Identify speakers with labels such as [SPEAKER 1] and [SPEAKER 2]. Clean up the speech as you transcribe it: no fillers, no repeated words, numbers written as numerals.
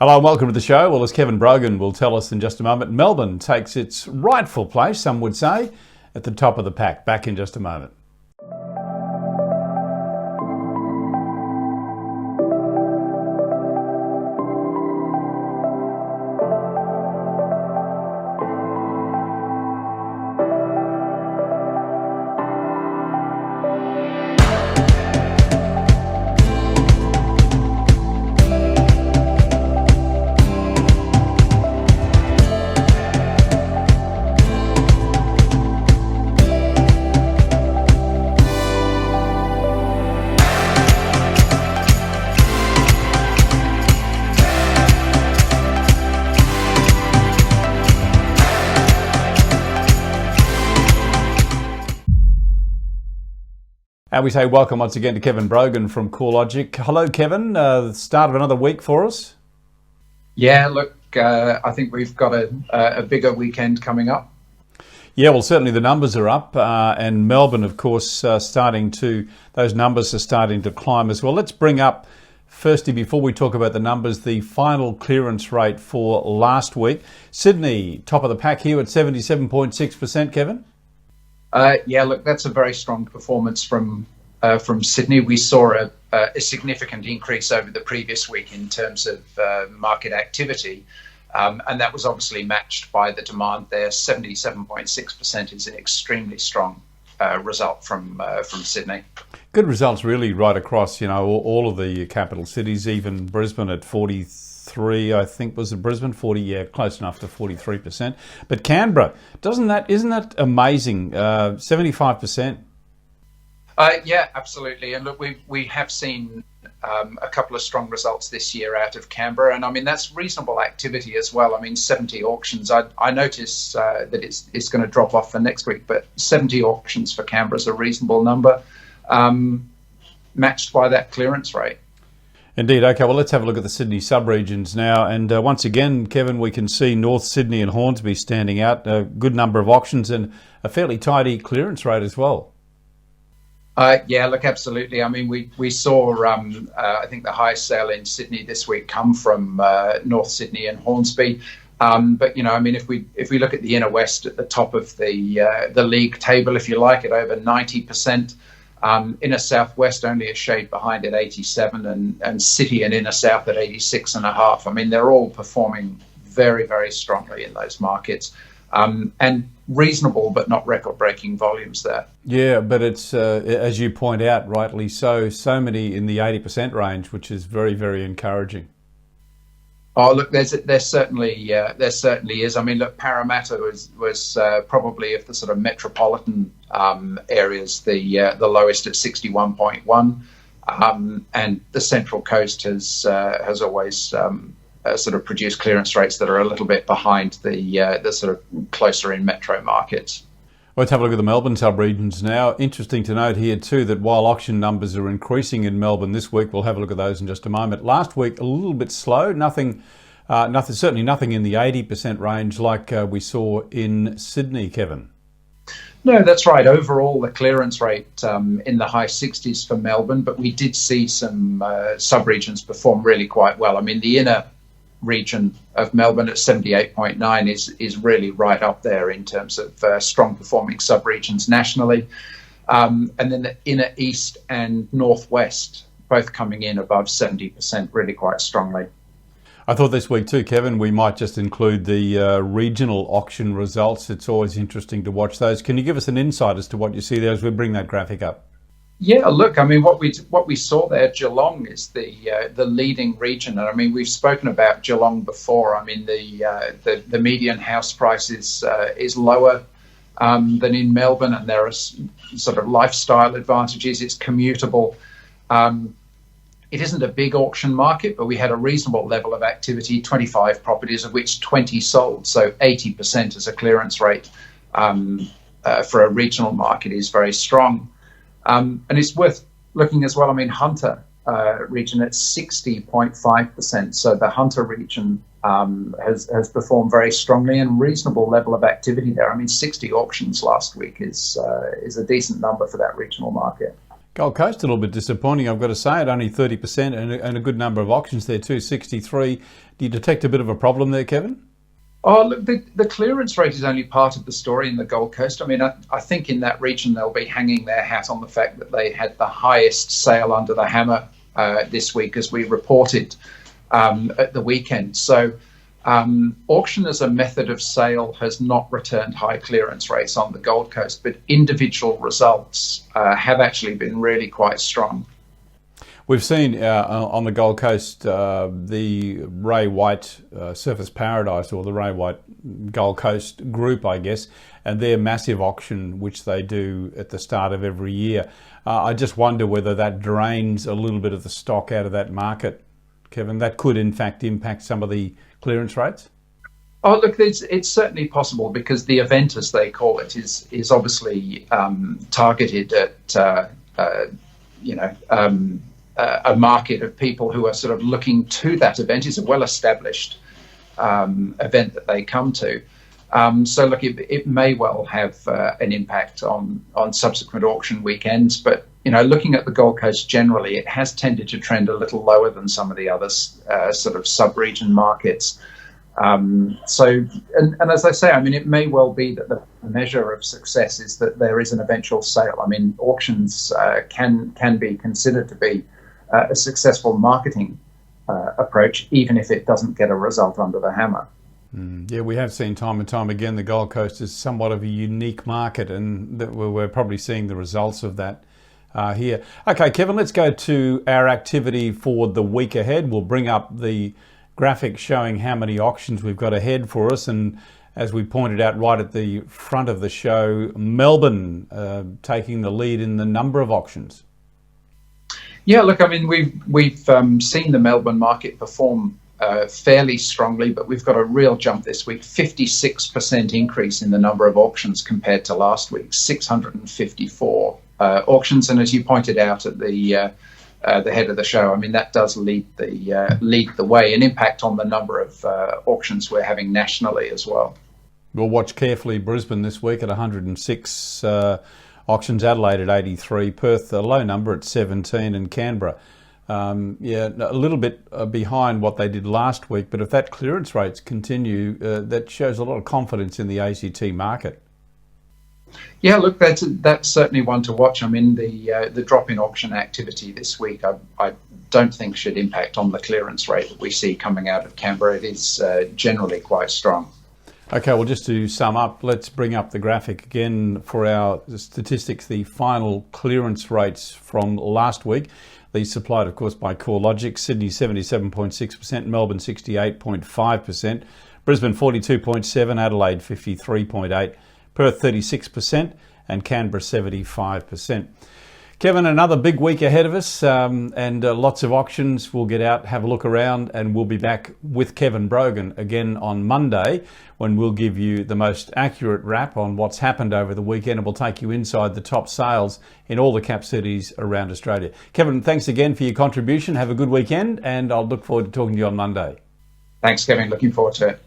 [SPEAKER 1] Hello and welcome to the show. Well, as Kevin Brogan will tell us in just a moment, Melbourne takes its rightful place, some would say, at the top of the pack. Back in just a moment. And we say welcome once again to Kevin Brogan from CoreLogic. Hello, Kevin. The start of another week for us.
[SPEAKER 2] Yeah, look, I think we've got a bigger weekend coming up.
[SPEAKER 1] Yeah, well, certainly the numbers are up, and Melbourne, of course, those numbers are starting to climb as well. Let's bring up, firstly, before we talk about the numbers, the final clearance rate for last week. Sydney, top of the pack here at 77.6%, Kevin.
[SPEAKER 2] Yeah, look, that's a very strong performance from Sydney. We saw a significant increase over the previous week in terms of market activity, and that was obviously matched by the demand there. 77.6% is an extremely strong result from Sydney. Good
[SPEAKER 1] results really right across, all of the capital cities, even Brisbane at 43, I think was it Brisbane, 40, yeah, close enough to 43%. But Canberra, isn't that amazing? 75%.
[SPEAKER 2] Yeah, absolutely. And look, we have seen a couple of strong results this year out of Canberra, and I mean that's reasonable activity as well. I mean 70 auctions. I notice that it's going to drop off for next week, but 70 auctions for Canberra is a reasonable number, matched by that clearance rate.
[SPEAKER 1] Indeed. Okay, well, let's have a look at the Sydney sub-regions now. And once again, Kevin, we can see North Sydney and Hornsby standing out. A good number of auctions and a fairly tidy clearance rate as well.
[SPEAKER 2] Yeah, look, absolutely. I mean, we saw, I think, the highest sale in Sydney this week come from North Sydney and Hornsby. But, I mean, if we look at the inner west at the top of the league table, if you like, at over 90%. Inner southwest only a shade behind at 87, and city and inner south at 86.5. I mean, they're all performing very, very strongly in those markets, and reasonable but not record-breaking volumes there.
[SPEAKER 1] Yeah, but it's as you point out, rightly so many in the 80% range, which is very, very encouraging.
[SPEAKER 2] Oh, look, there certainly is. I mean, look, Parramatta was probably of the sort of metropolitan areas the lowest at 61.1, and the Central Coast has always sort of produced clearance rates that are a little bit behind the sort of closer in metro markets.
[SPEAKER 1] Let's have a look at the Melbourne sub-regions now. Interesting to note here too that while auction numbers are increasing in Melbourne this week, we'll have a look at those in just a moment. Last week, a little bit slow, certainly nothing in the 80% range like we saw in Sydney, Kevin.
[SPEAKER 2] No, that's right. Overall, the clearance rate in the high 60s for Melbourne, but we did see some sub-regions perform really quite well. I mean, the inner region of Melbourne at 78.9 is really right up there in terms of strong performing sub-regions nationally. And then the inner east and northwest both coming in above 70% really quite strongly.
[SPEAKER 1] I thought this week too, Kevin, we might just include the regional auction results. It's always interesting to watch those. Can you give us an insight as to what you see there as we bring that graphic up?
[SPEAKER 2] Yeah, look, I mean, what we saw there, Geelong is the leading region, and I mean we've spoken about Geelong before. I mean the median house price is lower than in Melbourne, and there are sort of lifestyle advantages. It's commutable. It isn't a big auction market, but we had a reasonable level of activity. 25 properties, of which 20 sold, so 80% as a clearance rate for a regional market is very strong. And it's worth looking as well. I mean, Hunter region at 60.5%. So the Hunter region has performed very strongly, and reasonable level of activity there. I mean, 60 auctions last week is a decent number for that regional market.
[SPEAKER 1] Gold Coast, a little bit disappointing, I've got to say, at only 30% and a good number of auctions there too, 63. Do you detect a bit of a problem there, Kevin?
[SPEAKER 2] Oh, look, the clearance rate is only part of the story in the Gold Coast. I mean, I think in that region they'll be hanging their hat on the fact that they had the highest sale under the hammer this week, as we reported at the weekend. So auction as a method of sale has not returned high clearance rates on the Gold Coast, but individual results have actually been really quite strong.
[SPEAKER 1] We've seen on the Gold Coast the Ray White Surface Paradise, or the Ray White Gold Coast group, I guess, and their massive auction, which they do at the start of every year. I just wonder whether that drains a little bit of the stock out of that market, Kevin. That could, in fact, impact some of the clearance rates.
[SPEAKER 2] Oh, look, it's certainly possible, because the event, as they call it, is obviously targeted at a market of people who are sort of looking to that event. It's a well-established event that they come to. So look, it may well have an impact on subsequent auction weekends, but looking at the Gold Coast generally, it has tended to trend a little lower than some of the other sort of sub-region markets. And as I say, I mean, it may well be that the measure of success is that there is an eventual sale. I mean, auctions can be considered to be a successful marketing approach, even if it doesn't get a result under the hammer.
[SPEAKER 1] Yeah, we have seen time and time again the Gold Coast is somewhat of a unique market, and that we're probably seeing the results of that here. Okay, Kevin, let's go to our activity for the week ahead. We'll bring up the graphic showing how many auctions we've got ahead for us, and as we pointed out right at the front of the show, Melbourne taking the lead in the number of auctions.
[SPEAKER 2] Yeah, look, I mean, we've seen the Melbourne market perform fairly strongly, but we've got a real jump this week. 56% increase in the number of auctions compared to last week. 654 auctions, and as you pointed out at the head of the show, I mean, that does lead the way, an impact on the number of auctions we're having nationally as well.
[SPEAKER 1] We'll watch carefully Brisbane this week at 106 auctions, Adelaide at 83, Perth a low number at 17, and Canberra a little bit behind what they did last week. But if that clearance rates continue, that shows a lot of confidence in the ACT market.
[SPEAKER 2] Yeah, look, that's certainly one to watch. I mean, the drop in auction activity this week, I don't think should impact on the clearance rate that we see coming out of Canberra. It is generally quite strong.
[SPEAKER 1] Okay, well, just to sum up, let's bring up the graphic again for our statistics, the final clearance rates from last week. These supplied, of course, by CoreLogic. Sydney 77.6%, Melbourne 68.5%, Brisbane 42.7%, Adelaide 53.8%, Perth 36%, and Canberra 75%. Kevin, another big week ahead of us, and lots of auctions. We'll get out, have a look around, and we'll be back with Kevin Brogan again on Monday, when we'll give you the most accurate wrap on what's happened over the weekend, and we'll take you inside the top sales in all the cap cities around Australia. Kevin, thanks again for your contribution. Have a good weekend, and I'll look forward to talking to you on Monday.
[SPEAKER 2] Thanks, Kevin. Looking forward to it.